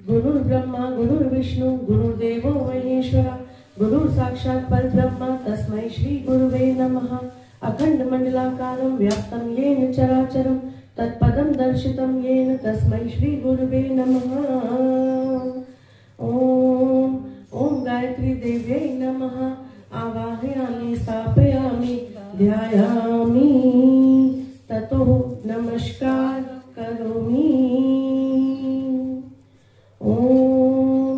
गुरुर्ब्रह्मा गुरुर्विष्णु गुरुर्देवो महेश्वरा गुरुर् साक्षात् परब्रह्म तस्मै श्री गुरुवे नमः। अखंड मंडलाकारं व्याप्तं येन चराचरं तत्पदं दर्शितं येन तस्मै श्री गुरुवे नमः। ओम ओम गायत्री देव्यै नमः। आवाहयामि स्थापयामि ध्यायामि ततो नमस्कार करोमि। ओम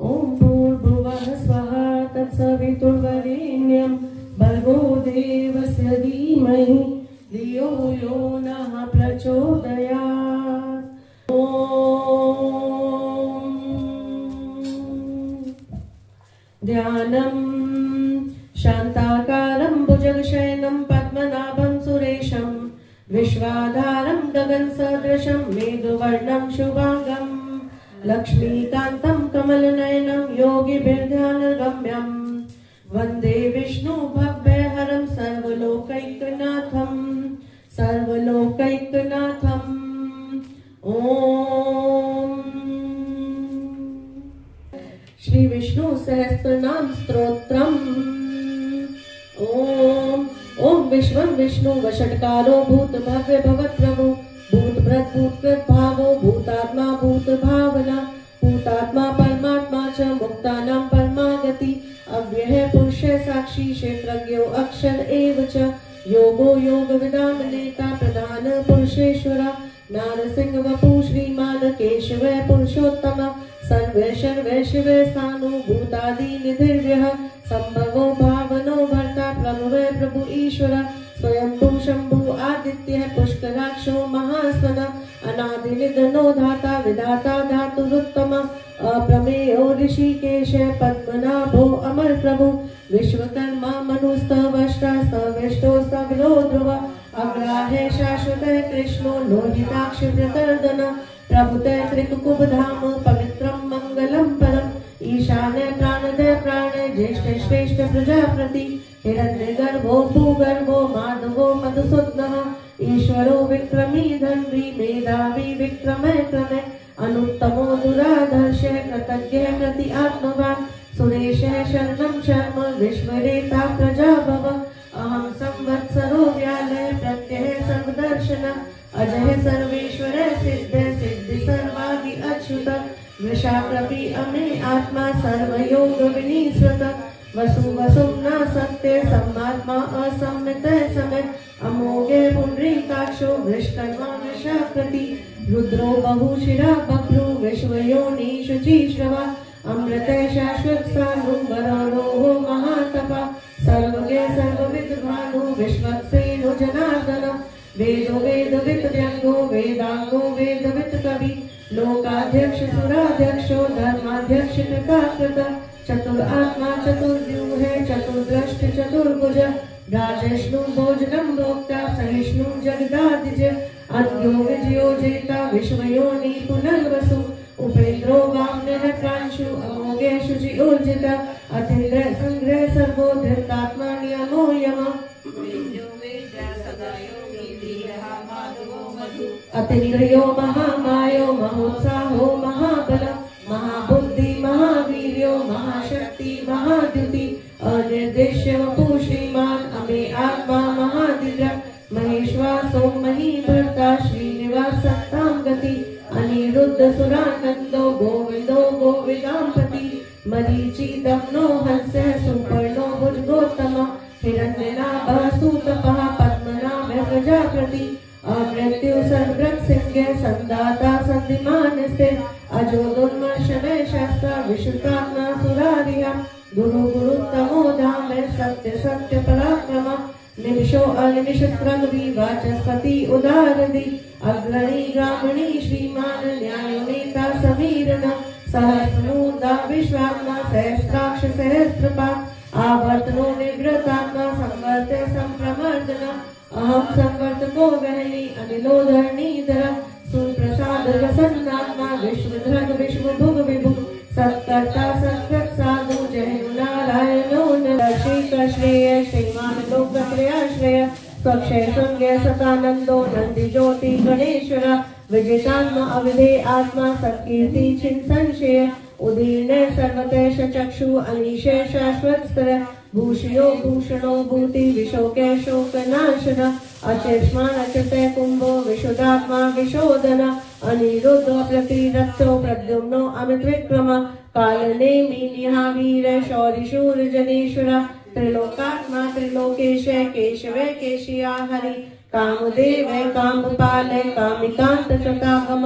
ओम भूर्भुवः स्वः तत्सवितुर्वरेण्यं भर्गो देवस्य धीमहि धियो यो नः प्रचोदयात्। ओम ध्यानं शान्ताकारं भुजगशयनं पद्मनाभं सुरेशं विश्वाधारं गगनसदृशं मेघवर्णं शुभांगं लक्ष्मीकान्तं कमलनयनं योगिभिर्ध्यानगम्यं वन्दे विष्णु भव्यहरं सर्वलोकैकनाथं सर्वलोकैकनाथम्। ओम श्री विष्णु सहस्रनाम स्तोत्रम्। ओम ओम विश्वं विष्णु वषट्कारो भूत भव्य भवत्प्रभु भूत भृत भूत भावो भूतात्मा भूत भावना भूतात्मा परमात्मा च मुक्तानां परमागति अव्ययः पुरुष साक्षी क्षेत्रज्ञो अक्षर एव च योगो योग विदाम नेता प्रधान पुरुषेश्वरा नारसिंह वपु श्रीमान केशव पुरुषोत्तम सर्वे शर्वे शिवे स्थानु भूतादि निधिर्यः संभवो भावनो भर्ता प्रभुवे प्रभु ईश्वर स्वयंभू शंभु आदित्य पुष्कराक्षो महास्वन अनादि निधनो धाता विधाता धातुरुत्तम अप्रमेयो ऋषिकेश पद्मनाभो अमर प्रभु विश्वकर्मा मनुस्तवष्ट्रा स्तविष्टो स्तविलो ध्रुव अग्राहे शाश्वत कृष्णो लोहिताक्ष व्रतर्दन प्रभुते त्रिकुकुबधाम पवित्रं मंगलम परम ईशाने प्राणदे प्राणे ज्येष्ठ श्रेष्ठ प्रजापति हिरण्यगर्भो भूगर्भो माधवो मधुसूदनः ईश्वरो विक्रमी धन्वी मेधावी विक्रमे क्रमे अनुत्तमो दुराधर्ष कृतज्ञ कृति आत्मवान् सुरेश शरणं शर्म विश्वरेता प्रजाभव अहं संवत्सरो व्यालय प्रत्यय सर्वदर्शन अजय सर्वेश्वर सिद्ध सिद्धि सर्वादि अच्युत वृषाप्रपि अमे आत्मा सर्वयोग विनीश्वत वसु वसुम्ना सत्य सम्मात्मा असम्मित समय अमोघे पुंडरीकाक्षो वृषकर्मा वृषाकृति रुद्रो बहुशिरा बभ्रु विश्वयोनि शुचिश्रवा अमृत शाश्वत सानु वराणो महातपा सर्वज्ञ सर्वविद भानु विश्वक्सेनो जनार्दन वेदो वेद व्यंगो वेदांगो वेदवित कवि लोकाध्यक्ष सुराध्यक्षो धर्माध्यक्ष कृताकृत चतुर आत्मा चतुर्व्यूह चतुर्दृष्ट चतुर्भुज राजष्णु भोजनं भोक्ता सहिष्णु जगदादिज अद्यो विजयो जेता विश्वयोनि पुनर्वसु उपेन्द्रो वामनरकांशु अमोघे शुचि ऊर्जित अतिन्द्र संग्रह सर्वो धृतात्मा नियमो यम अतिन्द्रियो महामायो महोत्साहो महाबल महाबुद्धि महावीर्यो महाशक्ति महाद्युति अनिर्देश्य वपु श्रीमान अमे आत्मा महादिव्य महेश्वासो महीभर्ता श्रीनिवास सत्तां गति अनिरुद्ध सुरानंदो गोविंदो गोविदांपति मरीचि दमनो हंस सुपर्णो भुजगोत्तम हिरण्यनाभः सूतपः पद्मनाभ प्रजापति अमृत्यु सर्वृत् सिंह संदाता संधिमान स्थिर अजो दुर्मर्शनय शास्त्र विश्रुतात्मा सुरारिया गुरु गुरुत्तमो धाम सत्य सत्य पराक्रम निमिषो अनिमिष स्त्रंगी वाचस्पति उदारदि अग्रणी ग्रामणी श्रीमान न्याय नेता समीरण सहस्रमूर्धा विश्वात्मा सहस्राक्ष सहस्त्रपा आवर्तनो निवृतात्मा संवर्त संप्रमर्दन अहम संवर्तको वहनी अनिलो धरणीधर सुप्रसाद रसन्नात्मा विश्वधर विश्वभुग विभुग सत्कर्ता सत्कृत साधु जय नारायणो नरशिक श्रेय श्रीमान लोकत्रयाश्रय स्वक्षय संज्ञ सतानंदो नंदी ज्योति गणेश्वर विजितात्मा अविधे आत्मा सत्कीर्ति छिन्न संशय उदीर्णे सर्वतेश चक्षु अनीशे शाश्वत स्तर भूषयो भूषणो भूति विशोके शोक नाशन अचेष्मान अचते कुंभो विशुदात्मा विशोदन अनिरुद्ध प्रतिरक्षो प्रद्युम्नो अमित विक्रम कालनेमि निहावीर शौरि शूर जनेश्वर त्रिलोकात्मा त्रिलोकेश केशवे केशिया हरि कामदेव कामपाल कामिकांत चतागम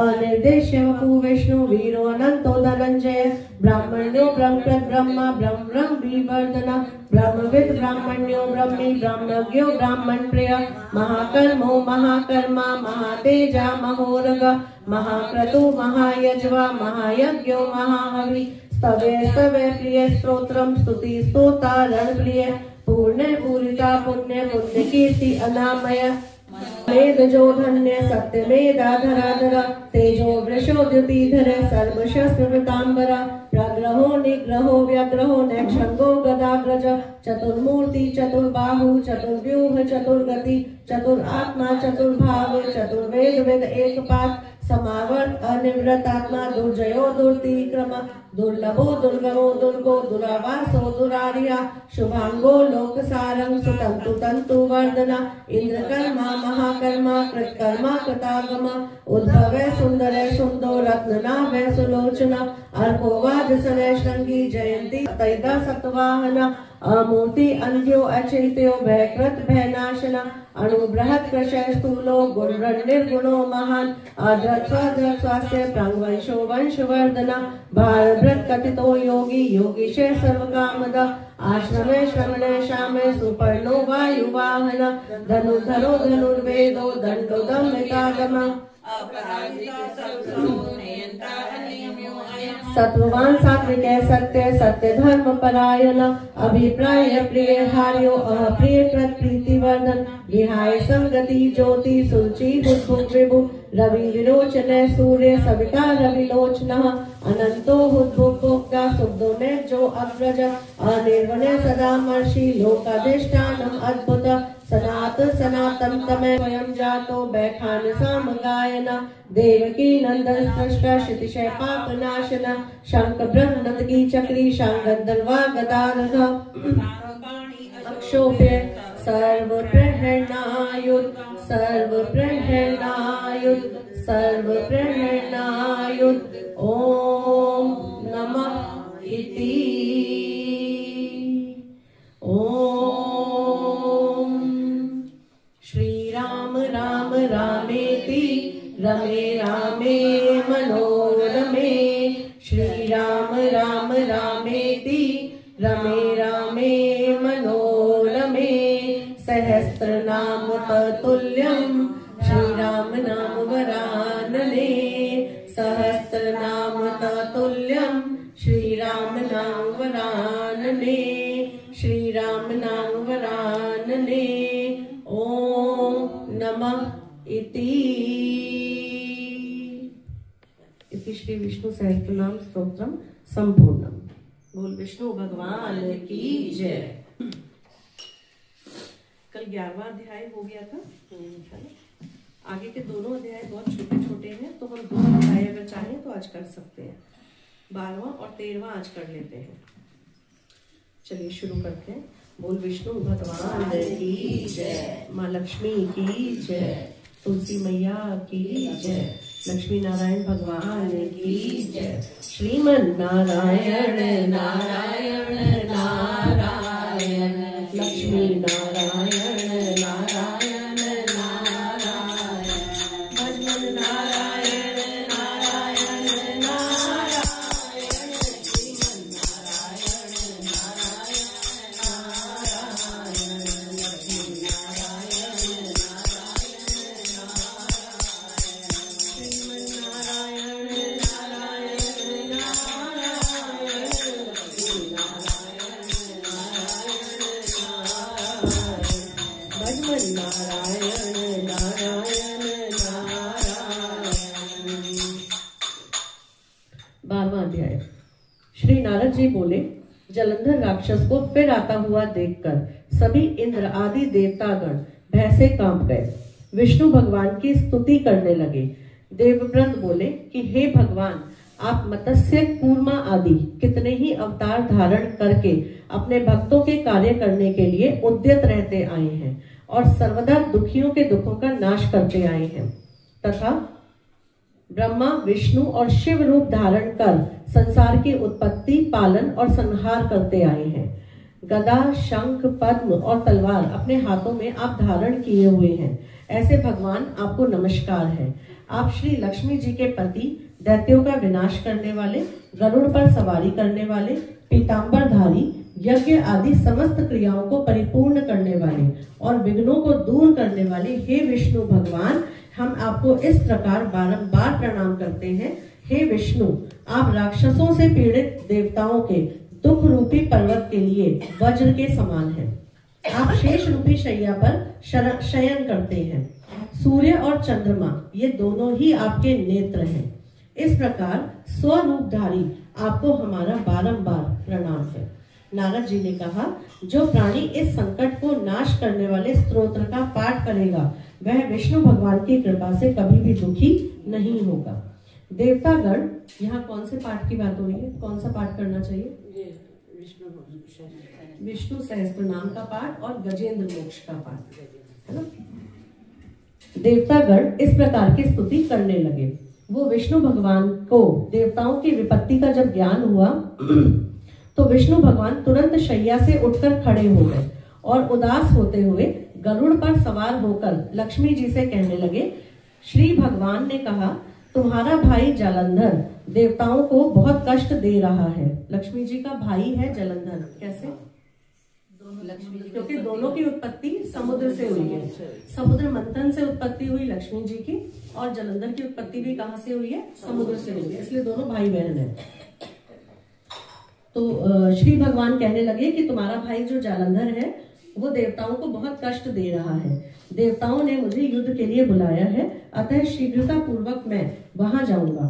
अनिर्देश्य वपु विष्णु वीरो अनंतो धनंजय ब्राह्मण्यो ब्रह्मकृत ब्रह्मा ब्रह्म विवर्धन ब्रह्मविद ब्राह्मण्यो ब्रह्मी ब्रह्मज्ञो ब्राह्मण प्रिय महाकर्मो महाकर्मा महातेजा महोरग महाक्रतु महायज्वा महायज्ञो महाहवि स्तवे स्तवे प्रिय स्तोत्रम स्तुति स्तोता रण प्रिय पूर्ण पूरिता पुण्य पुण्य कीर्ति अनामय मेद जो धन्य सत्य मेधाधराधर तेजो वृषो द्युतिधर सर्वशस्त्र वृतांबर प्रग्रहो निग्रहो व्यग्रहो नैक्षंगो गदाग्रज चतुर्मूर्ति चतुर्बाहु चतुर्व्यूह चतुर्गति चतुरात्मा चतुर्भाव चतुर्वेद वेद एक पाठ समावर्त अनिवृत आत्मा दुर्जयो दुर्तिक्रम दुर्लभो दुर्गमो दुर्गो दुरावासो दुरारिया शुभांगो लोकसारं सुतंतु तंतु वर्धना इंद्रकर्मा महाकर्मा कृतकर्मा कृतागम उद्भवे सुंदरे सुंदो रत्ननाभे सुलोचना अर्कोवादसने श्रृंगी जयंती तैदा सत्वाहना अमूर्ति अंध्यो अचिंत्यो भयकृत भयनाशना अणुबृहत् कृशय स्थूलो गुण निर्गुणो महान स्वास्थ्य प्रांगवंशो वंशवर्धना भारभृत कथितो योगी योगीशे सर्वकामद आश्रमे श्रवणे श्यामे सुपर्णो वायुवाहन धनुर्धरो धनुर्वेदो दंडो दम्मितागम सत्ववान सात्विक सत्य सत्य धर्म परायण अभिप्राय प्रिय हार्यो अप्रिय कृत प्रीतिवर्धन विहाय संगति ज्योति सुचि बुद्भुत विभु रवि विरोचन सूर्य सविता रविलोचन अनंतो हुद्भुक्ता सुब्दो ने जो अग्रज अनिर्वने सदा मर्षि लोकाधिष्ठानम अद्भुत सनात सनातन तमे स्वयं जातो बैखान साम गायन देवकी नंदन सृष्ट क्षितिशय पाप नाशन शंख ब्रह्मनंद की चक्री शांगदर्वा गदारघ अक्षोभ्य सर्व प्रणनायुत सर्व प्रणनायुत सर्व प्रणनायुत ओम नमः इति ओम श्री राम राम रामेति रमे रामे मनोरमे श्री राम राम रामेति रमे रामे मनोरमे सहस्रनाम ततुल्यं श्री राम नाम वरानने सहस्रनाम ततुल्यं श्री राम नाम वरानने श्री राम नाम वरानने ओम नमः इति श्री विष्णु सहस्त्रनाम स्तोत्रम संपूर्णम। बोल विष्णु भगवान की जय। कल 11वां अध्याय हो गया था। आगे के दोनों अध्याय बहुत छोटे छोटे हैं, तो हम 2 अध्याय अगर चाहें तो आज कर सकते हैं। 12वां और 13वां आज कर लेते हैं। चलिए शुरू करते हैं। बोल विष्णु भगवान की जय। माँ लक्ष्मी की जय। तुलसी मैया की जय। लक्ष्मी नारायण भगवान की जय। श्रीमन नारायण नारायण नारायण लक्ष्मी नारायण नारायण नारायण भजन नारायण नारायण नारायण श्रीमन नारायण नारायण नारायण लक्ष्मी नारायण नारायण नारायण श्रीमन नारायण नारायण नारायण लक्ष्मी नारायण भजन नारायण नारायण नारायण। 12वां अध्याय। श्री नारद जी बोले, जलंधर राक्षस को फिर आता हुआ देखकर सभी इंद्र आदि देवतागण भय से कांप गए। विष्णु भगवान की स्तुति करने लगे। देवव्रत बोले कि हे भगवान, आप मत्स्य, कूर्मा आदि कितने ही अवतार धारण करके अपने भक्तों के कार्य करने के लिए उद्यत रहते आए हैं और सर्वदा दुखियों के दुखों का नाश करते आए हैं, तथा ब्रह्मा, विष्णु और शिव रूप धारण कर संसार की उत्पत्ति, पालन और संहार करते आए हैं। गदा, शंख, पद्म और तलवार अपने हाथों में आप धारण किए हुए हैं। ऐसे भगवान आपको नमस्कार है। आप श्री लक्ष्मी जी के पति, दैत्यों का विनाश करने वाले, गरुड़ पर सवारी करने वाले, पीतांबरधारी, यज्ञ आदि समस्त क्रियाओं को परिपूर्ण करने वाले और विघ्नों को दूर करने वाले हे विष्णु भगवान, हम आपको इस प्रकार बारंबार प्रणाम करते हैं। हे विष्णु, आप राक्षसों से पीड़ित देवताओं के दुख रूपी पर्वत के लिए वज्र के समान हैं। आप शेष रूपी शैया पर शयन करते हैं। सूर्य और चंद्रमा ये दोनों ही आपके नेत्र हैं। इस प्रकार स्वरूपधारी आपको हमारा बारंबार प्रणाम है। नारद जी ने कहा, जो प्राणी इस संकट को नाश करने वाले स्तोत्र का पाठ करेगा वह विष्णु भगवान की कृपा से कभी भी दुखी नहीं होगा। देवतागण, यहाँ कौन से पाठ की बात हो रही है? कौन सा पाठ करना चाहिए? विष्णु सहस्त्र नाम का पाठ और गजेंद्र मोक्ष का पाठ, है ना। देवतागण इस प्रकार की स्तुति करने लगे। वो विष्णु भगवान को देवताओं की विपत्ति का जब ज्ञान हुआ तो विष्णु भगवान तुरंत शैया से उठकर खड़े हो गए और उदास होते हुए गरुड़ पर सवार होकर लक्ष्मी जी से कहने लगे, श्री भगवान ने कहा, तुम्हारा भाई जालंधर देवताओं को बहुत कष्ट दे रहा है। लक्ष्मी जी का भाई है जालंधर। कैसे? क्योंकि दोनों की उत्पत्ति समुद्र से हुई है। समुद्र मंथन से उत्पत्ति हुई लक्ष्मी जी की और जालंधर की उत्पत्ति भी कहाँ से हुई है? समुद्र से हुई है, इसलिए दोनों भाई बहन है। तो श्री भगवान कहने लगे कि तुम्हारा भाई जो जालंधर है वो देवताओं को बहुत कष्ट दे रहा है। देवताओं ने मुझे युद्ध के लिए बुलाया है, अतः शीघ्रता पूर्वक मैं वहां जाऊंगा।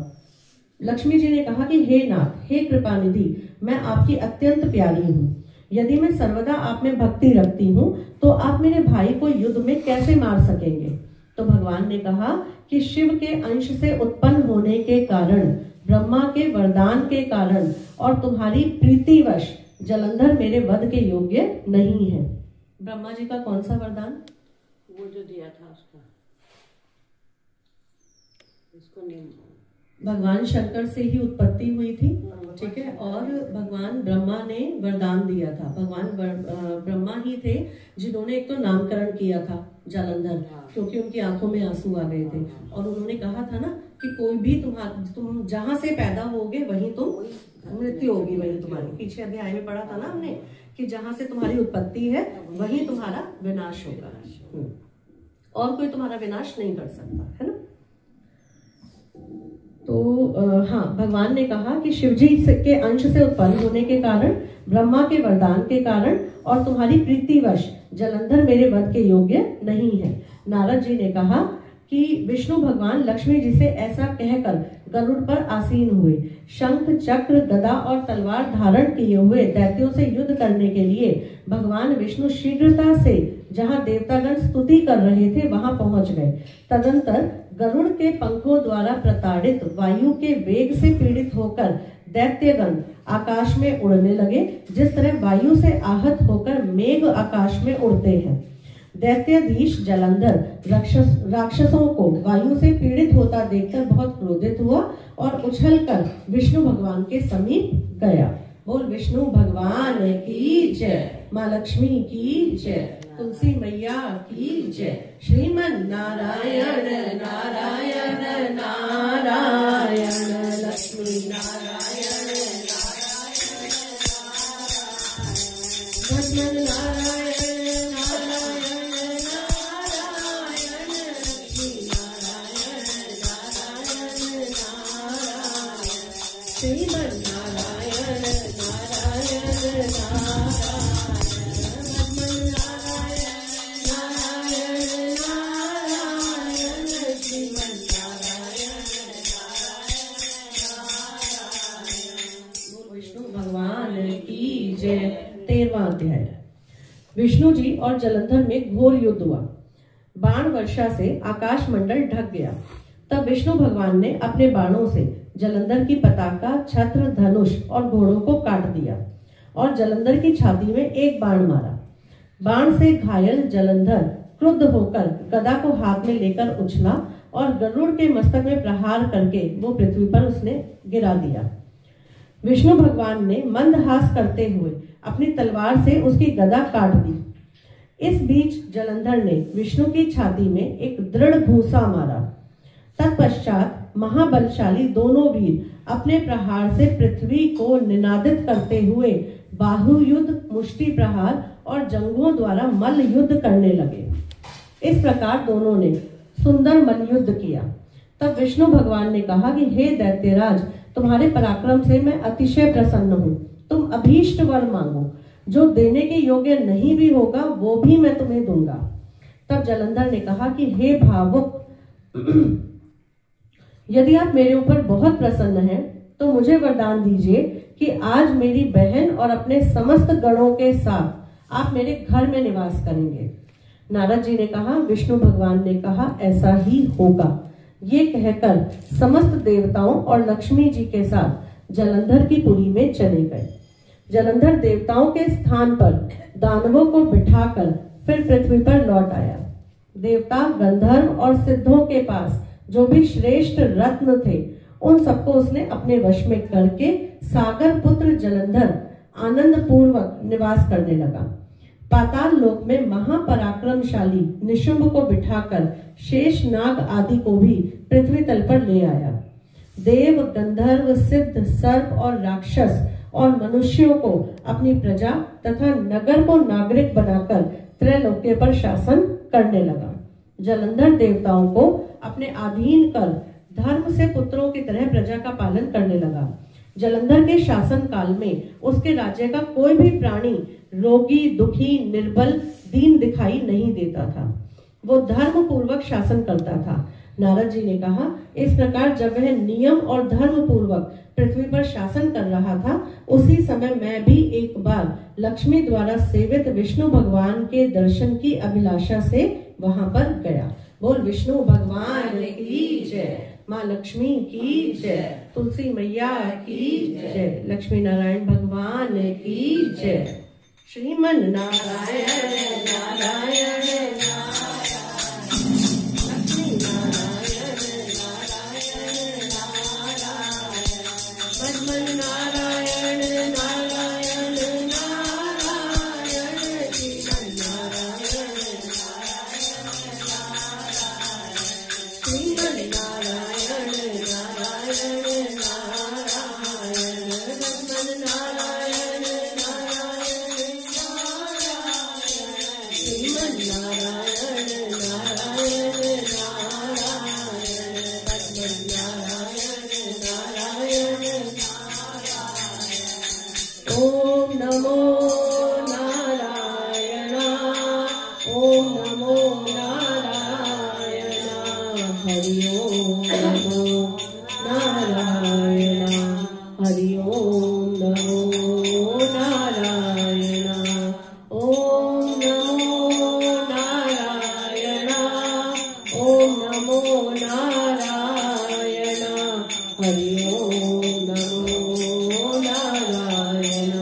लक्ष्मी जी ने कहा कि हे नाथ, हे कृपानिधि, मैं आपकी अत्यंत प्यारी हूँ। यदि मैं सर्वदा आप में भक्ति रखती हूँ तो आप मेरे भाई को युद्ध में कैसे मार सकेंगे? तो भगवान ने कहा कि शिव के अंश से उत्पन्न होने के कारण, ब्रह्मा के वरदान के कारण और तुम्हारी प्रीतिवश जालंधर मेरे वध के योग्य नहीं है। ब्रह्मा जी का कौन सा वरदान? वो जो दिया था उसका, इसको नहीं, भगवान शंकर से ही उत्पत्ति हुई थी, ठीक है। और भगवान ब्रह्मा ने वरदान दिया था। भगवान ब्रह्मा ही थे जिन्होंने एक तो नामकरण किया था जालंधर, क्योंकि उनकी आंखों में आंसू आ गए थे और उन्होंने कहा था ना कि कोई भी तुम जहां से पैदा होगे वहीं तुम मृत्यु होगी, वहीं तुम्हारी। पीछे अध्याय में पढ़ा था ना हमने कि जहां से तुम्हारी उत्पत्ति है वहीं तुम्हारा विनाश होगा, और कोई तुम्हारा विनाश नहीं कर सकता, है ना। तो हाँ, भगवान ने कहा कि शिवजी के अंश से उत्पन्न होने के कारण, ब्रह्मा के वरदान के कारण और तुम्हारी प्रीतिवश जालंधर मेरे वध के योग्य नहीं है। नारद जी ने कहा कि विष्णु भगवान लक्ष्मी जी से ऐसा कहकर गरुड़ पर आसीन हुए। शंख, चक्र, गदा और तलवार धारण किए हुए दैत्यों से युद्ध करने के लिए भगवान विष्णु शीघ्रता से जहां देवतागण स्तुति कर रहे थे वहां पहुंच गए। तदंतर गरुड़ के पंखों द्वारा प्रताड़ित वायु के वेग से पीड़ित होकर दैत्यगण आकाश में उड़ने लगे, जिस तरह वायु से आहत होकर मेघ आकाश में उड़ते हैं। दैत्याधीश जालंधर राक्षसों को वायु से पीड़ित होता देखकर बहुत क्रोधित हुआ और उछलकर विष्णु भगवान के समीप गया। बोल विष्णु भगवान की जय, माँ लक्ष्मी की जय, तुलसी मैया की जय। श्रीमन नारायण नारायण नारायण, लक्ष्मी नारायण नारायण नारायण, नारायण नारायण नारायण, लक्ष्मी नारायण नारायण नारायण, श्रीमन नारायण नारायण नारायण। अध्याय। विष्णु जी और जालंधर में घोर युद्ध हुआ। बाण वर्षा से आकाश मंडल ढक गया। तब विष्णु भगवान ने अपने बाणों से जलंधर की पताका, छत्र, धनुष और घोड़ों को काट दिया और जलंधर की छाती में एक बाण मारा। बाण से घायल जलंधर क्रुद्ध होकर गदा को हाथ में लेकर उछला और गरुड़ के मस्तक में प्रहार करके वो पृथ्वी पर उसने गिरा दिया। विष्णु भगवान ने मंदहास करते हुए अपनी तलवार से उसकी गदा काट दी। इस बीच जलंधर ने विष्णु की छाती में एक दृढ़ घूंसा मारा। तत्पश्चात महाबलशाली दोनों वीर अपने प्रहार से पृथ्वी को निनादित करते हुए बाहु युद्ध, मुष्टि प्रहार और जंघों द्वारा मल्ल युद्ध करने लगे। इस प्रकार दोनों ने सुंदर मल्ल युद्ध किया। तब विष्णु भगवान ने कहा कि हे दैत्यराज, तुम्हारे पराक्रम से मैं अतिशय प्रसन्न हूँ। तुम अभीष्ट वर मांगो, जो देने के योग्य नहीं भी होगा वो भी मैं तुम्हें दूंगा। तब जलंधर ने कहा कि हे भावुक, यदि आप मेरे ऊपर बहुत प्रसन्न हैं तो मुझे वरदान दीजिए कि आज मेरी बहन और अपने समस्त गणों के साथ आप मेरे घर में निवास करेंगे। नारद जी ने कहा, विष्णु भगवान ने कहा, ऐसा ही होगा। ये कहकर समस्त देवताओं और लक्ष्मी जी के साथ जलंधर की पुरी में चले गए। जलंधर देवताओं के स्थान पर दानवों को बिठाकर फिर पृथ्वी पर लौट आया। देवता, गंधर्व और सिद्धों के पास जो भी श्रेष्ठ रत्न थे उन सबको उसने अपने वश में करके सागर पुत्र जलंधर आनंद पूर्वक निवास करने लगा। पाताल लोक में महापराक्रमशाली निशुंभ को बिठाकर शेष नाग आदि को भी पृथ्वी तल पर ले आया। देव, गंधर्व, सिद्ध, सर्प और राक्षस और मनुष्यों को अपनी प्रजा तथा नगर को नागरिक बनाकर त्रैलोक्य पर शासन करने लगा। जलंधर देवताओं को अपने अधीन कर धर्म से पुत्रों की तरह प्रजा का पालन करने लगा। जलंधर के शासन काल में उसके राज्य का कोई भी प्राणी रोगी, दुखी, निर्बल, दीन दिखाई नहीं देता था। वो धर्म पूर्वक शासन करता था। नारद जी ने कहा, इस प्रकार जब वह नियम और धर्म पूर्वक पृथ्वी पर शासन कर रहा था, उसी समय मैं भी एक बार लक्ष्मी द्वारा सेवित विष्णु भगवान के दर्शन की अभिलाषा से वहां पर गया। बोल विष्णु भगवान की जय, माँ लक्ष्मी की जय, तुलसी मैया की जय, लक्ष्मी नारायण भगवान की जय। श्रीमन नारायण नारायण लक्ष्मी नारायण नारायण नारायण, भगवन नारायण नारायण नारायण, श्रीमन नारायण श्रीमन नारायण नारायण नारायण, भगवन नारायण नारायण श्रीमन नारायण नारायण नारायण, भगवन नारायण नारायण नारायण। ओम नमो नारायण, ओम नमो नारायण, हरि ओम नमो नारायण, हरि ओम नमो नारायण, ओम नमो नारायण, ओम नमो नारायण, हरि ओम नमो नारायण,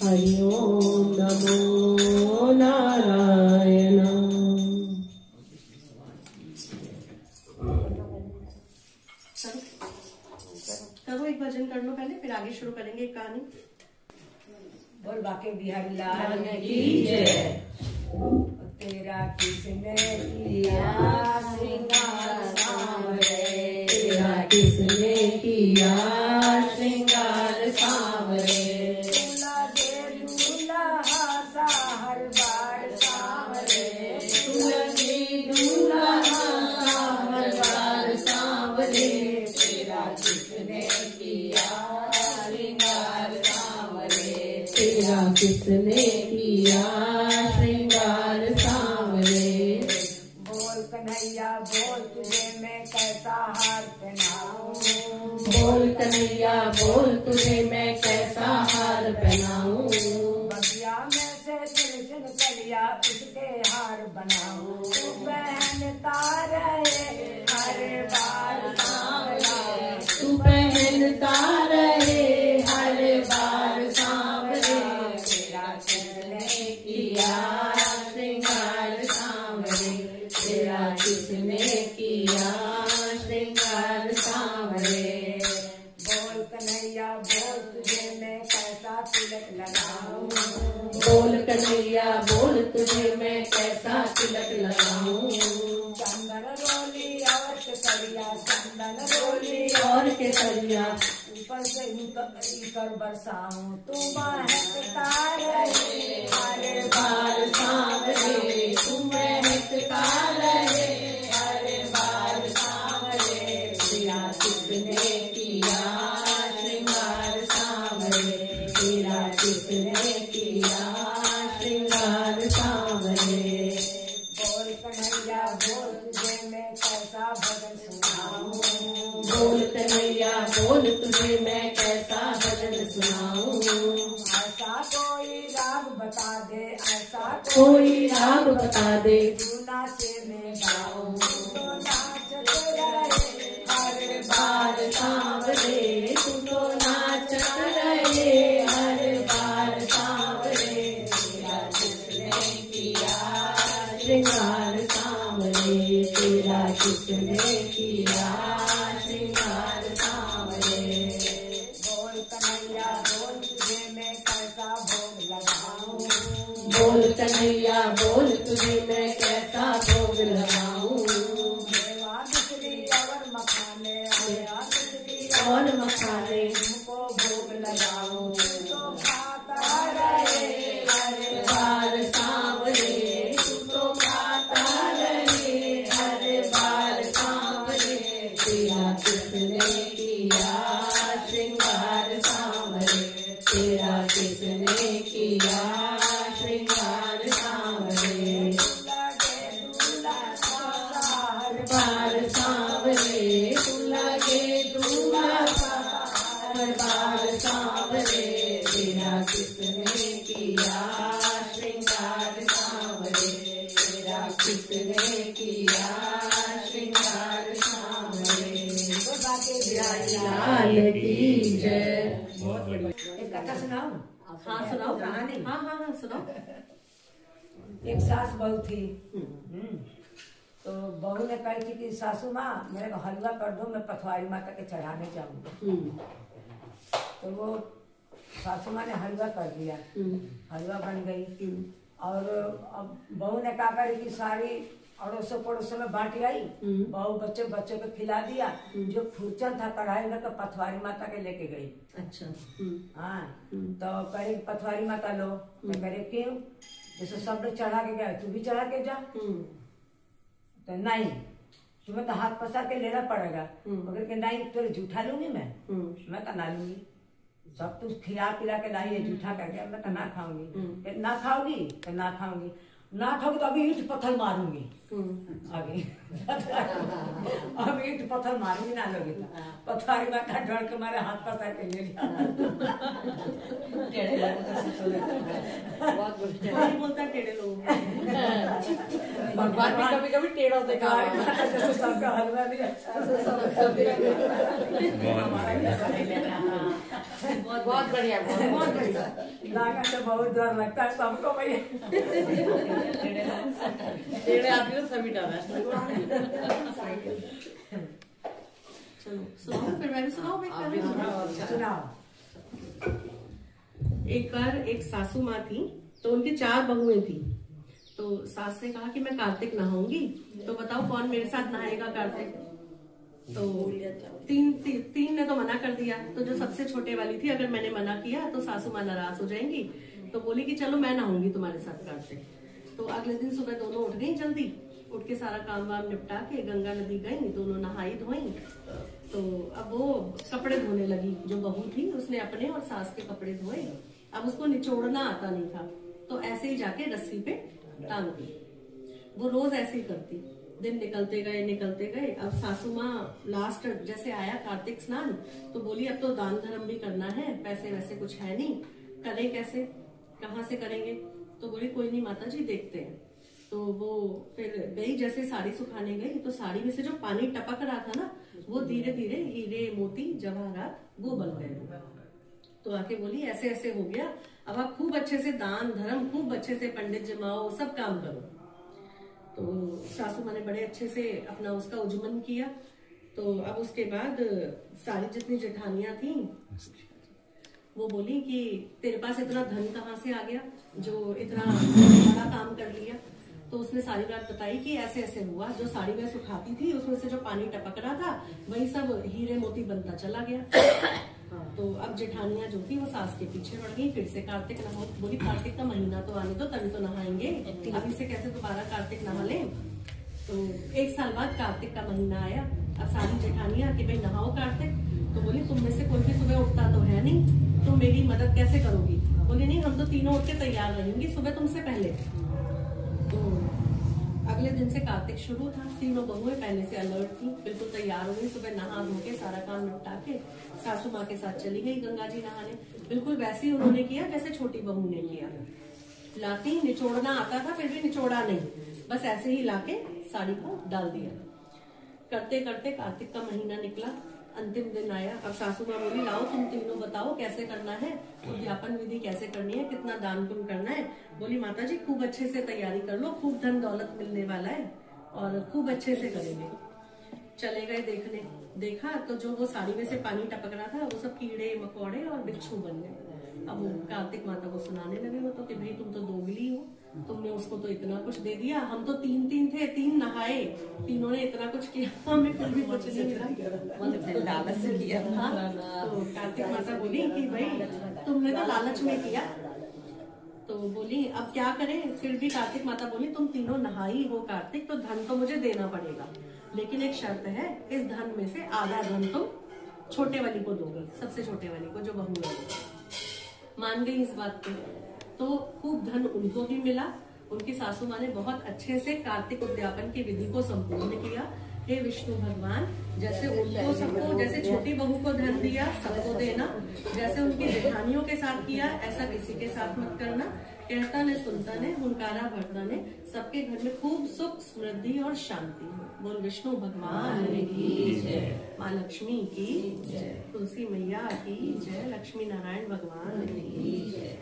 हरि ओम नमो नारायण। करो एक भजन कर लो पहले, फिर आगे शुरू करेंगे कहानी। बोल बाके बिहारी लाल की जय। तेरा किसने किया श्रृंगार सांवरे, तेरा किसने किया श्रृंगार सांवरे, दूल्हा दे दूल्हा सा हर बार सांवरे, तुलसी दूल्हा सा हर बार सांवरे, तेरा किसने किया श्रृंगार सांवरे, तेरा किसने किया श्रृंगार सांवरे। बोल कन्हैया बोल तुझे मैं कैसा हार पहनाऊं, बोल कन्हैया बोल तुझे मैं कैसा हार पहनाऊं, बगिया में से चुन कलिया उसके हार बनाऊं, तू पहनता रहे हर बार कन्हैया बोल तुझे मैं कैसा तिलक लगाऊं। चंदन रोली और केसरिया, चंदन रोली और केसरिया ऊपर से ईकर बरसाऊं, तू महकता रहे हरे बार सांवरे, तू महकता रहे हरे बार सांवरे। तेरा किसने किया श्रृंगार सांवरे, तेरा किसने किया श्रृंगार सांवरे। बोल कन्हैया बोल तुझे मैं कैसा भजन सुनाऊं। बोल कन्हैया बोल तुझे मैं कैसा भजन सुनाऊं। ऐसा कोई राग बता दे, ऐसा कोई राग बता दे, तू नाचे में गाऊं, तो नाचते रहे हरे बार सांवरे, तू तो नाचत रहे हर बार सांवरे। तेरा किसने किया श्रृंगार सांवरे, तेरा किसने किया श्रृंगार सांवरे। बोल कन्हैया बोल तुझे मैं कैसा भोग लगाऊं। बोल कन्हैया बोल तुझे मैं कैसा भोग लगाऊं। मेवा मिश्री और मखाने, मेवा मिश्री और मखाने तुमको भोग लगाऊं, तो खाता रहे हरे बार सांवरे, तू तो खाता रहे हर बार सांवरे। तेरा किसने किया श्रृंगार सांवरे, तेरा किसने किया श्रृंगार सांवरे। लगे दूल्हा सा हर बार सांवरे, तू लगे दूल्हा सा हर बार सांवरे। तेरा किसने किया श्रृंगार सांवरे, तेरा किसने किया श्रृंगार सांवरे। लाल की जय। एक कथा सुनाऊं। हाँ सुनाओ। कहानी। हाँ हाँ हाँ सुनाओ। एक सास बहू थी। तो बहू ने कही थी कि सासू माँ मेरे को हलवा कर दो, मैं पथवारी माता के चढ़ाने जाऊंगा। तो वो सासू माँ ने हलवा कर दिया, हलवा बन गई। और अब बहू ने कहा करी कि सारी अड़ोसों पड़ोसों में बांटी आई। बहू बच्चों को खिला दिया। जो खुरचन था कढ़ाई में, तो पथवारी माता के लेके गई। अच्छा। हाँ, तो कहे पथवारी माता लो। तो करे क्यों, जैसे सब लोग चढ़ा के गए तू भी चढ़ा के जा। तो नहीं, तुम्हें तो हाथ पसार के लेना पड़ेगा। मगर के नहीं, तेरे जूठा लूंगी मैं तो ना लूंगी। सब कुछ खिला पिला के लाई है जूठा करके, मैं तो ना खाऊंगी। ना खाओगी तो ना खाऊंगी, ना खाओगी तो अभी ईंट पत्थर मारूंगी। अभी अभी ईंट पत्थर मारूंगी, ना लोगी तो पथवारी माता डर के मारे हाथ पसार के ले लिया। बहुत बुरी कौन बोलता है टेढ़े लोगों को? भगवान भी कभी कभी टेढ़ा देखा पथवारी माता जैसे सबका हलवा भी अच्छा बहुत बढ़िया, बहुत बढ़िया। लागा तो बहुत डर लगता है सबको भैया। टेढ़े आदमी को सभी डर है। चलो सुनाओ, फिर मैं भी सुनाऊं। आप भी सुनाओ। सुनाओ। एक बार एक सासू माँ थी, तो उनकी 4 बहुएं थी। तो सास ने कहा कि मैं कार्तिक नहाऊंगी, तो बताओ कौन मेरे साथ नहाएगा कार्तिक। तो तीन ने तो मना कर दिया। तो जो सबसे छोटे वाली थी, अगर मैंने मना किया तो सासू माँ नाराज हो जाएंगी, तो बोली कि चलो मैं नहाऊंगी तुम्हारे साथ कार्तिक। तो अगले दिन सुबह दोनों उठ गई जल्दी, उठ के सारा काम वाम निपटा के गंगा नदी गई, दोनों नहाई धोई। तो अब वो कपड़े धोने लगी, जो बहू थी उसने अपने और सास के कपड़े धोए। अब उसको निचोड़ना आता नहीं था, तो ऐसे ही जाके रस्सी पे टांग दी। वो रोज ऐसे ही करती, दिन निकलते गए। अब सासू माँ लास्ट जैसे आया कार्तिक स्नान, तो बोली अब तो दान धर्म भी करना है, पैसे वैसे कुछ है नहीं, करें कैसे, कहाँ से करेंगे। तो बोली कोई नहीं माता जी, देखते हैं। तो वो फिर गई, जैसे साड़ी सुखाने गई, तो साड़ी में से जो पानी टपक रहा था ना, वो धीरे धीरे हीरे मोती जवाहरात वो बन गए। तो आके बोली ऐसे ऐसे हो गया, अब आप खूब अच्छे से दान धर्म, खूब अच्छे से पंडित जमाओ, सब काम करो। तो सासू माँ ने बड़े अच्छे से अपना उसका उज्जमन किया। तो अब उसके बाद सारी जितनी जेठानियां थी, वो बोली कि तेरे पास इतना धन कहाँ से आ गया जो इतना बड़ा काम कर लिया। तो उसने सारी बात बताई कि ऐसे ऐसे हुआ, जो साड़ी में सुखाती थी उसमें से जो पानी टपक रहा था वही सब हीरे मोती बनता चला गया। तो अब जेठानियां जो थी वो सास के पीछे पड़ गई, फिर से कार्तिक नहा, बोली कार्तिक का महीना तो आने दो तभी तो नहाएंगे, अभी से कैसे दोबारा कार्तिक नहा लें। तो 1 साल बाद कार्तिक का महीना आया। अब सारी जेठानियां कि भाई नहाओ कार्तिक। तो बोली तुम में से कोई भी सुबह उठता तो है नहीं, तुम मेरी मदद कैसे करोगी। बोली नहीं, हम तो तीनों उठ के तैयार रहेंगी सुबह तुमसे पहले। तो अगले दिन से कार्तिक शुरू था। तीनों बहुएं पहले से अलर्ट थी, बिल्कुल तैयार हो गई। सुबह नहा धो के सारा काम निपटा के सासू माँ के साथ चली गई गंगा जी नहाने। बिल्कुल वैसे ही उन्होंने किया जैसे छोटी बहू ने किया। लाती निचोड़ना आता था फिर भी निचोड़ा नहीं, बस ऐसे ही लाके साड़ी को डाल दिया। करते करते कार्तिक का महीना निकला, अंतिम दिन आया। अब सासू माँ बोली लाओ तुम तीनों बताओ कैसे करना है, उद्यापन विधि कैसे करनी है, कितना दान पुण्य करना है। बोली माता जी खूब अच्छे से तैयारी कर लो, खूब धन दौलत मिलने वाला है और खूब अच्छे से करेंगे। चले गए देखने, देखा तो जो वो साड़ी में से पानी टपक रहा था वो सब कीड़े मकोड़े और बिच्छू बन गए। अब वो कार्तिक माता को सुनाने लगे वो तो कि भाई तुम तो दोगली हो, तुमने उसको तो इतना कुछ दे दिया, हम तो 3 थे, 3 नहाए, तीनों ने इतना कुछ किया, हमें फिर भी कुछ नहीं मिला। लालच से किया। तो कार्तिक माता बोली कि भाई तुमने तो लालच में किया। तो बोली अब क्या करें। फिर भी कार्तिक माता बोली तुम तीनों नहाई हो कार्तिक, तो धन तो मुझे देना पड़ेगा, लेकिन एक शर्त है, इस धन में से आधा धन तुम छोटे वाली को दोगे, सबसे छोटे वाली को जो बहू है। मान गई इस बात पे। तो खूब धन उनको भी मिला। उनकी सासू माँ ने बहुत अच्छे से कार्तिक उद्यापन की विधि को संपूर्ण किया। हे विष्णु भगवान, जैसे उनको सबको, जैसे छोटी बहू को धन दिया सबको देना, जैसे उनकी जेठानियों के साथ किया ऐसा किसी के साथ मत करना। कहता ने सुनता ने हुनकारा भरता ने, सबके घर में खूब सुख समृद्धि और शांति हो। बोल विष्णु भगवान की जय, माँ लक्ष्मी की जय, तुलसी मैया की जय, लक्ष्मी नारायण भगवान की जय।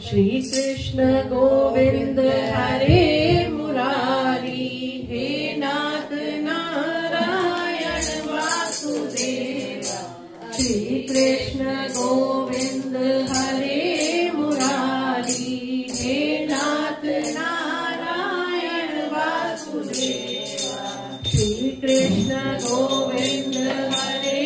श्री कृष्ण गोविंद हरे मुरारी, हे नाथ नारायण वासुदेवा। श्री कृष्ण गोविंद हरे मुरारी, हे नाथ नारायण वासुदेवा। श्री कृष्ण गोविंद हरे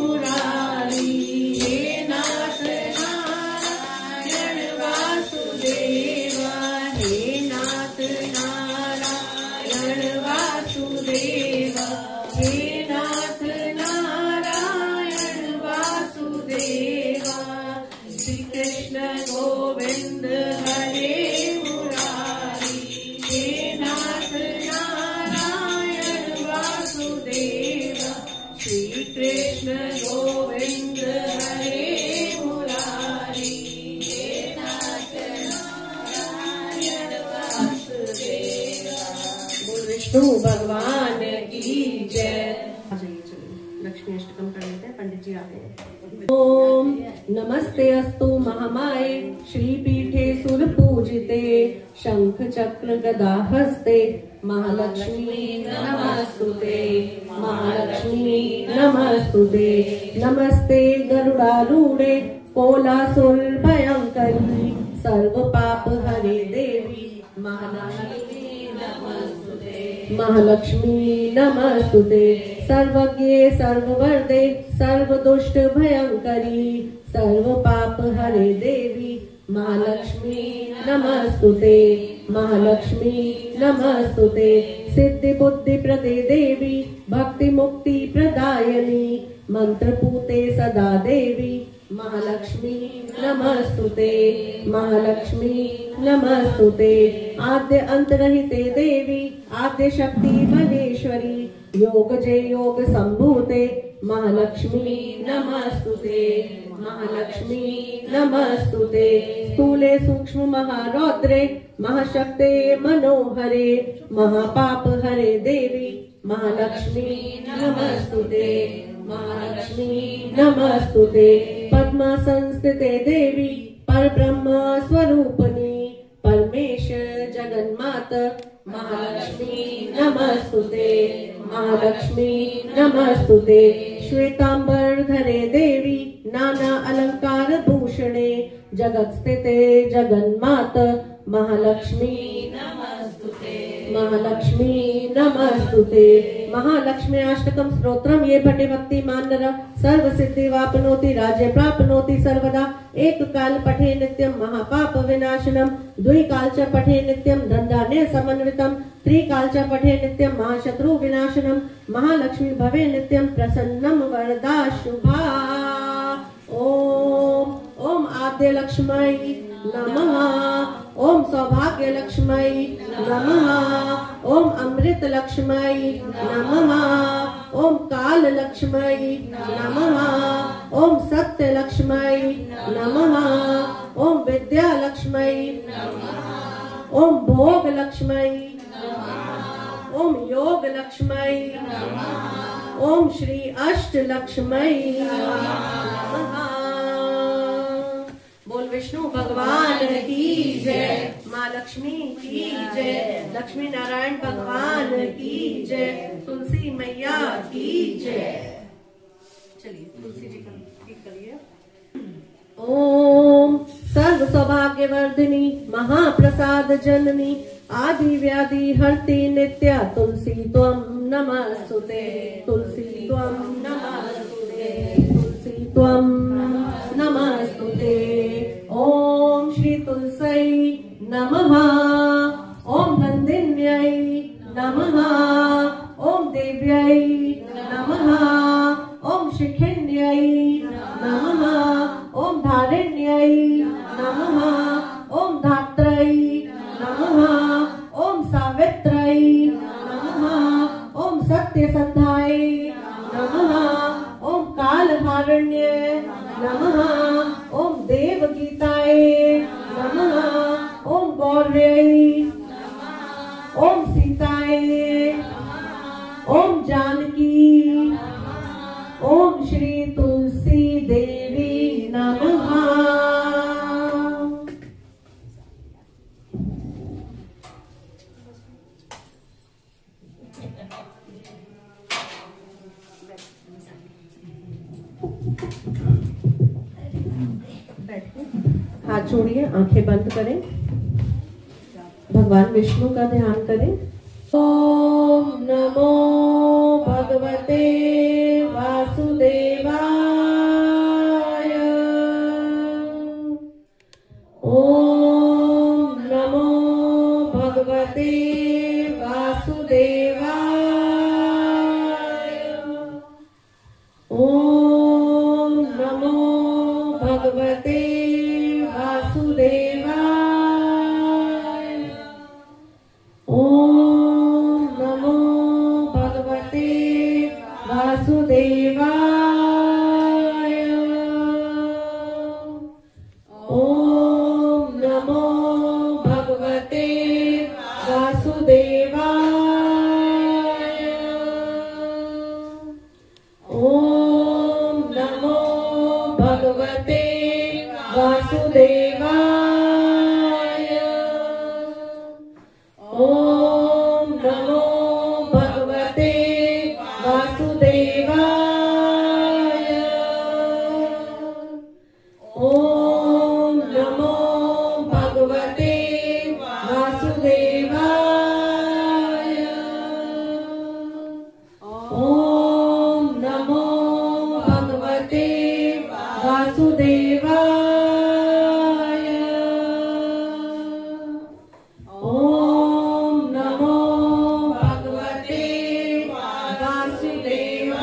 मुरारी, हे नाथ नारायण वासुदेवा। हे नाथ नारायण वासुदेवा, हे नाथ नारायण वासुदेवा। श्री कृष्ण गोविंद हरे मुरारी, हे नाथ नारायण वासुदेवा। श्री कृष्ण गोविंद हरे मुरारी, हे नाथ नारायण वासुदेवा। बोल विष्णु भगवान की जय। चलिए लक्ष्मी अष्टकम कर लेते हैं, पंडित जी आ गए हैं। ओम नमस्ते अस्तु महामाये, श्रीपीठे सुरपूजिते, शंख चक्र गदा हस्ते, महालक्ष्मी नमस्तुते, महालक्ष्मी नमस्तुते। नमस्ते गरुडारूढ़े, कोलासुर भयंकरी, सर्व पाप हरे देवी, महालक्ष्मी नमस्तुते, महालक्ष्मी नमस्तुते। सर्वज्ञे सर्ववरदे, सर्वदुष्ट भयंकरी, सर्व पाप हरे देवी, महालक्ष्मी नमस्तुते, महालक्ष्मी नमस्तुते। सिद्धि बुद्धि प्रदे देवी, भक्ति मुक्ति प्रदायनी, मंत्र पूते सदा देवी, महालक्ष्मी नमस्तुते, महालक्ष्मी नमस्तुते। आद्य अंतरहिते देवी, आद्य शक्ति महेश्वरी, योग जय योग संभूते, महालक्ष्मी नमस्तुते, महालक्ष्मी नमस्तुते। स्थूले सूक्ष्म महारौद्रे, महाशक्ते मनोहरे, महापाप हरे देवी, महालक्ष्मी नमस्तुते, महालक्ष्मी नमस्तुते। पद्मा संस्थिते देवी, परब्रह्म स्वरूपिणी, परमेश जगन्माता, महालक्ष्मी नमस्तुते, महालक्ष्मी नमस्तुते। श्वेतांबरधरे देवी नाना अलंकार भूषणे जगत्स्थिते जगन्मात महालक्ष्मी नमस्तुते। महालक्ष्मी नमस्तुते। महालक्ष्मी अष्टकं स्तोत्रम ये पठे भक्ति मानर सर्व सिद्धि वापनोति राज्य प्राप्नोति सर्वदा। एक काल पठे नित्यं महापाप विनाशनम द्विकाल च पठे नित्यं धनधान्य समन्वितम त्रिकाल च पठे नित्यं महाशत्रु विनाशनम महालक्ष्मी भवे नित्यं प्रसन्नम वरदा शुभा। ओम ओम आद्य लक्ष्मी नमः। ओम सौभाग्य लक्ष्मी नमः। ओम अमृत लक्ष्मी नमः। ओम काल लक्ष्मी नमः। ओम सत्य लक्ष्मी नमः। ओम विद्या लक्ष्मी नमः। ओम भोग लक्ष्मी नमः। ओम योग लक्ष्मी नमः। ओम श्री अष्ट लक्ष्मी नमः। बोल विष्णु भगवान की जय। माँ लक्ष्मी की जय। लक्ष्मी नारायण भगवान की जय। तुलसी मैया की जय। चलिए तुलसी जी का गीत करिए। ओम सर्व सौभाग्य वर्धिनी महाप्रसाद जननी आदि व्याधि हरति नित्या तुलसी त्वं नमस्तुते। तुलसी त्वं नमस्तुते। तुलसी त्वं नमस्तुते। ओम श्री तुलसी नमः। ओम नंदिन्यै नमः। ओम देव्यै नमः। ओम शिखिन्यै नमः। ओम धारिण्यै नमः। ओम धात्रै नमः। ओम सावित्रै नमः। ओम सत्यसंधाय नमः। ओम कालहारण्य नमः। ओम देवगीताय नमः। ओम गौर्यै ओम सीताय ओम जानकी ओम श्री तुलसी देवी नमः। हाथ जोड़िए, आंखें बंद करें, भगवान विष्णु का ध्यान करें। ओम नमो भगवते वासुदेवाय। ओम नमो भगवते वासुदेवाय। ओम नमो भगवते वासुदेवाय। ओम नमो भगवते वासुदेवाय। ओम नमो भगवते वासुदेवाय। ओम नमो भगवते वासुदेवाय। ओम नमो भगवते वासुदेवाय। ओम नमो भगवते वासुदेवाय। ओम नमो भगवते वासुदेवाय। ओम नमो भगवते वासुदेवाय।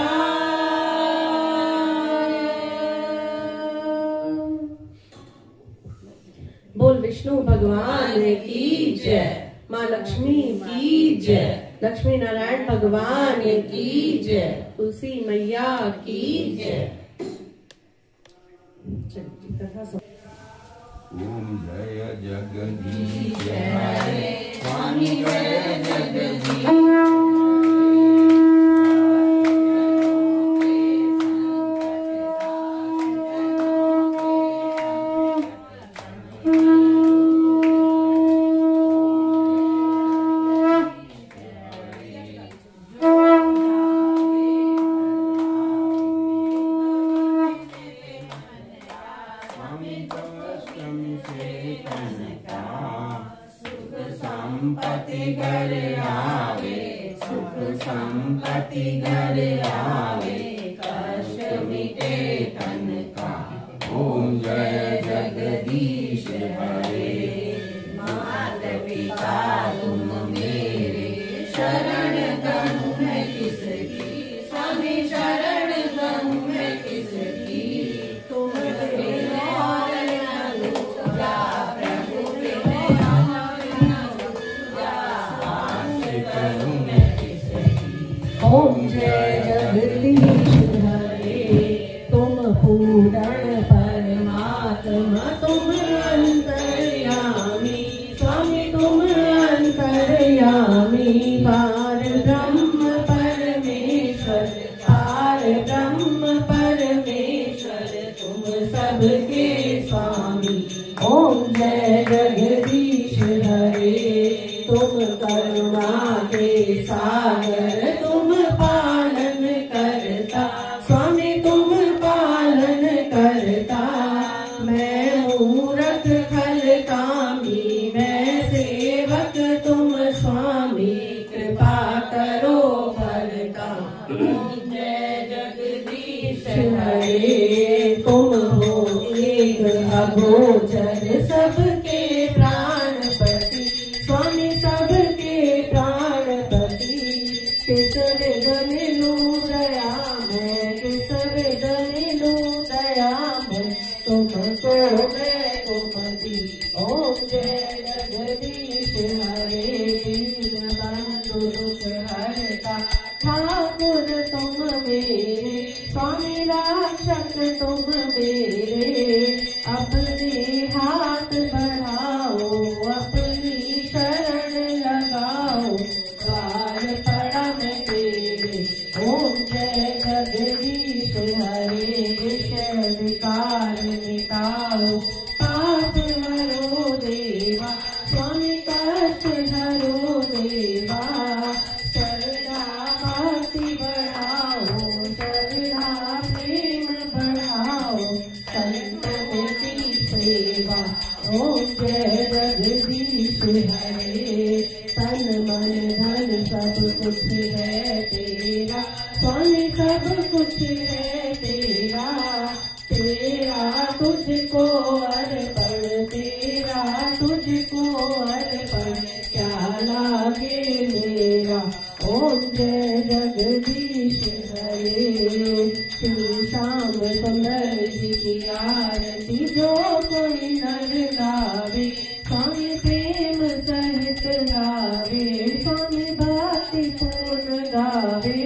बोल विष्णु भगवान की जय। माँ लक्ष्मी की जय। लक्ष्मी नारायण भगवान की जय। तुलसी मैया की जय। ओम जय जगदीश हरे स्वामी जय जगदीश। ओम घर आवे, सुख संपत्ति घर आवे, कष्ट मिटे तन का। ओम जय जगदीश हरे। माता पिता तुम मेरे, शरण गहूँ मैं किसकी, स्वामी शरण गहूँ मैं किसकी। तुम बिन और न दूजा, प्रभु बिन और न दूजा, आश्रित हूँ मैं किसकी। ओम जय जगदीश हरे। तुम पूर्ण परमात्मा, तुम अंतर्यामी, स्वामी तुम अंतर्यामी। पार ब्रह्म परमेश्वर, पार ब्रह्म परमेश्वर, तुम सबके स्वामी। ओम जय जगदीश हरे। तुम करुणा के सागर, तुम पालन करता, स्वामी तुम पालन करता। मैं मूरख खल कामी, मैं सेवक तुम स्वामी, कृपा करो भरता। जय जगदीश हरे। तुम हो एक अगोचर, सबके प्राणपति, स्वामी सबके प्राणपति। किस विधन लूँ दया मैं, किस विधन लूँ दया मैं, तुमको मैं तुमति। ओम जय जगदीश हरे। दीन बंधु दुख हरता, ठाकुर तुम मेरे, स्वामी रक्षक तुम मेरे। अपने हाथ बढ़ाओ, अपनी शरण लगाओ, द्वार पड़ा मैं तेरे। ओम जय जगदीश हरे। विषय विकार मिटाओ, पाप हरो देवा, स्वामी कष्ट हरो देवा। श्रद्धा भक्ति बढ़ाओ, श्रद्धा प्रेम बढ़ाओ, संतों की सेवा। ओम जय जगदीश हरे। तन मन धन सब कुछ है तेरा, स्वामी सब कुछ है तेरा। तेरा तुझको अर्पण, तेरा तुझको अर्पण, क्या लागे मेरा। ओम जय जगदीश हरे। श्री श्याम सुंदर जी की आरती जो कोई नर गावे, स्वामी प्रेम सहित गावे, स्वामी भक्ति पूर्ण गावे।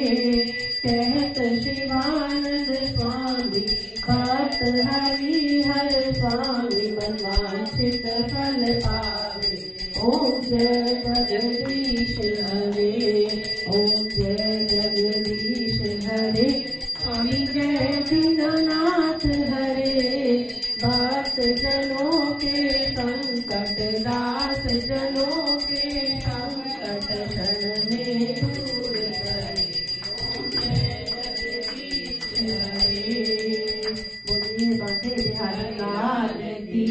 कहत शिवानंद स्वामी, भक्त हरि हर स्वामी, मनवांछित फल पावे। ओम जय जगदीश हरे। ओम जय जगदीश हरे। स्वामी जय दीननाथ हरे। भक्त जनों के संकट, दास जनों के संकट, क्षण में दूर करे। ओम जय जगदीश हरे। बोलिए बांके बिहारी लाल की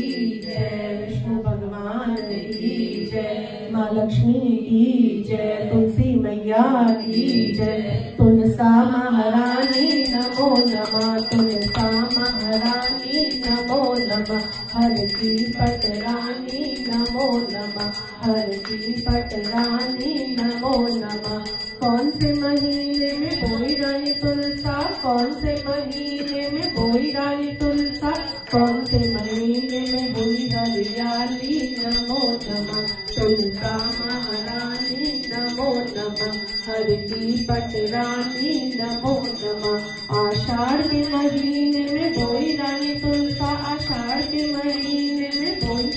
जय। विष्णु भगवान की जय। माँ लक्ष्मी की जय। तुलसी मैया की जय। तुलसा महारानी नमो नमः। तुलसा महारानी नमो नमः। हर की पटरानी नमो नमः। हर की पटरानी नमो नमः। कौन से महीने में बोई रानी तुलसा, कौन से महीने में बोई रानी तुलसा, कौन से महीने में बोई हरियाली नमो नमः। तुलसा महारानी नमो नमः। हर की पटरानी नमो नमः। आषाढ़ के महीने में बोई रानी तुलसा, आषाढ़ के महीने में बोई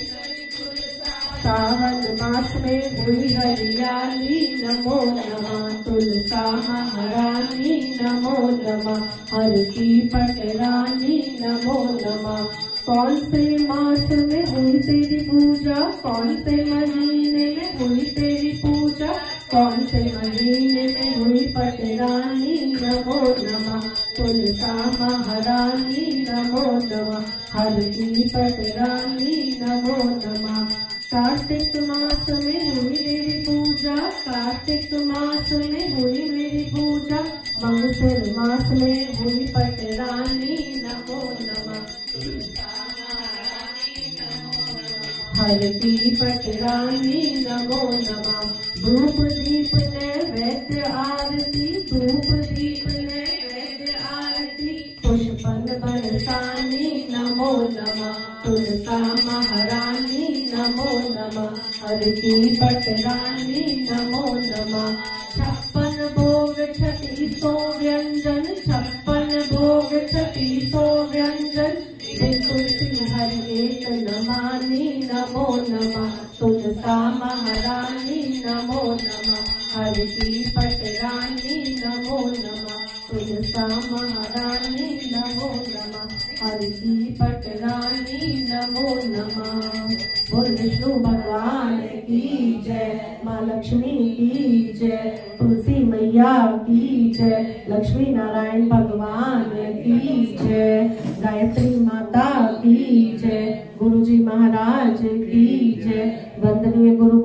सावन मास में बोई हरियाली नमो नमः। तुलसा महारानी नमो नमः। हर की पटरानी नमो नमः। कौन से मास में हुई तेरी पूजा, कौन से महीने में हुई तेरी पूजा, कौन से महीने में हुई पटरानी नमो नमः। तुलसा महारानी नमो नमः। हर की पटरानी नमो नमः। कार्तिक मास में हुई मेरी पूजा, कार्तिक मास में हुई मेरी पूजा, मंगलसिर मास में हुई पटरानी, नमो नमः। हर की पटरानी नमो नमः। धूप दीप नैवेद्य आरती, धूप दीप नैवेद्य आरती, पुष्पन बरसानी नमो नमः। तुलसा महारानी नमो नमः। हर की पटरानी नमो नमः। 56 भोग 3600 व्यंजन, 56 भोग 3600 व्यंजन, तुलसी हर एक नमानी नमो नमः। तुलसा महारानी नमो नमः। हर की पटरानी नमो नमः। तुलसा महारानी नमो नमः। हर की पटरानी नमो नमः। बोल विष्णु भगवान की जय, माँ लक्ष्मी की जय, तुलसी मैया की जय, लक्ष्मी नारायण भगवान की जय, गायत्री माता की जय, गुरु जी महाराज की जय, वंदनीय गुरु